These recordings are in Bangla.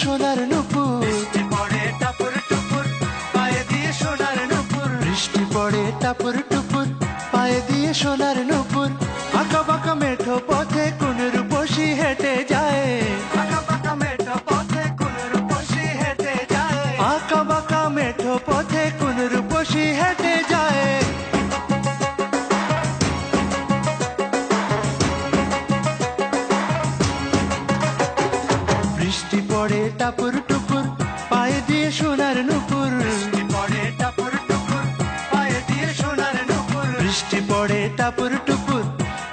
সোনার নুপুর, বৃষ্টি পড়ে টাপুর টুপুর পায়ে দিয়ে সোনার নুপুর, বৃষ্টি পড়ে টাপুর টুপুর পায়ে দিয়ে সোনার নুপুর। আঁকা বাঁকা মেঠো পথে কোন রূপসী হেঁটে যায়, আঁকা বাঁকা মেঠো পথে কোন রূপসী হেঁটে যায়, আঁকা বাঁকা মেঠো পথে কোন রূপসী হেঁটে যায়। বৃষ্টি পড়ে টাপুর টুপুর পায়ে দিয়ে সোনার নুপুর, বৃষ্টি পড়ে টাপুর টুপুর পায়ে দিয়ে সোনার নুপুর, বৃষ্টি পড়ে টাপুর টুপুর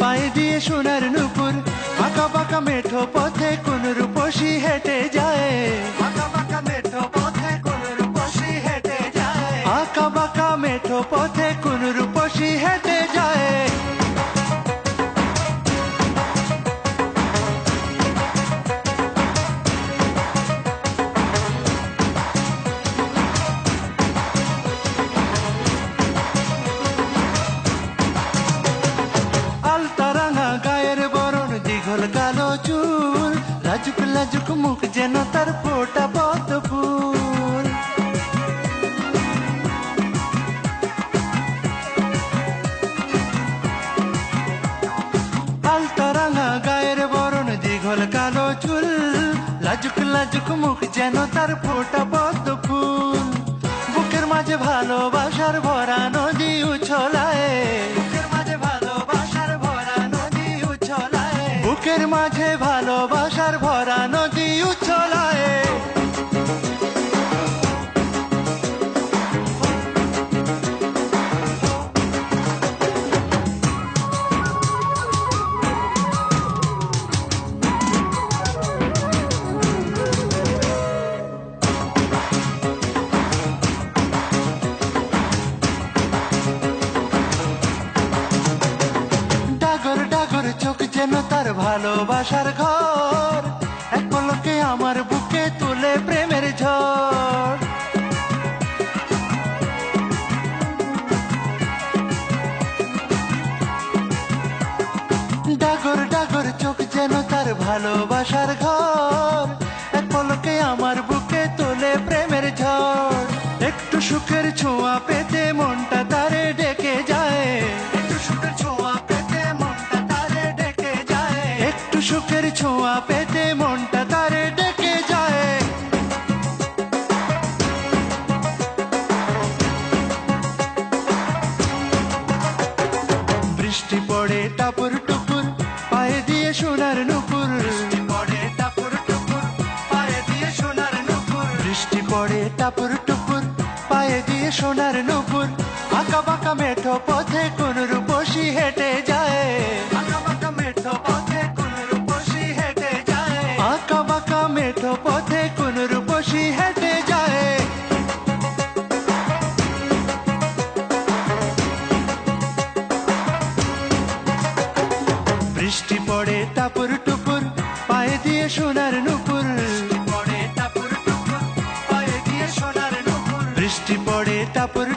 পায়ে দিয়ে সোনার নুপুর। আঁকা বাঁকা মেঠো পথে কোন রূপসী হেঁটে যায়, আঁকা বাঁকা মেঠো পথে কোন রূপসী হেঁটে যায়, আঁকা বাঁকা মেঠো পথে কোন রূপসী হেঁটে যায়। আলতা রাঙা গায়ের বরণ, দীঘল কালো চুল, লাজুক লাজুক মুখ যেন তার ফোটা পদ্ম ফুল। আলতা রাঙা গায়ের বরণ, দীঘল কালো চুল, লাজুক লাজুক মুখ যেন তার ফোটা পদ্ম ফুল। বুকের মাঝে ভালোবাসার ভরা নদী উছলায়, বুকের মাঝে ভালোবাসার ভরা নদী উছলায়, বুকের মাঝে ভালোবাসার ভরা নদী উছলায়। ডাগর ডাগর চোখ যেন তার ভালোবাসার ঘর, এক পলকে আমার বুকে তুলে প্রেমের ঝড়। ডাগর ডাগর চোখ যেন তার ভালোবাসার ঘর, এক পলকে আমার বুকে তোলে প্রেমের ঝড়। একটু সুখের ছোঁয়া পেতে মনটা তারে ডেকে যায়, একটু সুখের ছোঁয়া পেতে মনটা তারে ডেকে যায়, একটু সুখের ছোঁয়া পেতে মনটা তারে ডেকে যায়। বৃষ্টি পড়ে টাপুর টুপুর পায়ে দিয়ে সোনার নুপুর, বৃষ্টি পড়ে টাপুর টুপুর পায়ে দিয়ে সোনার নুপুর, বৃষ্টি পড়ে টাপুর টুপুর পায়ে দিয়ে সোনার নুপুর। আঁকা বাঁকা মেঠো পথে কোন রূপসী হেঁটে যায়, আঁকা বাঁকা মেঠো পথে কোন রূপসী হেঁটে যায়, আঁকা বাঁকা মেঠো পথে কোন রূপসী হেঁটে যায়। বৃষ্টি পড়ে টাপুর টুপুর পায়ে দিয়ে সোনার নুপুর, বৃষ্টি পড়ে টাপুর টুপুর পায়ে দিয়ে সোনার নুপুর, বৃষ্টি পড়ে টাপুর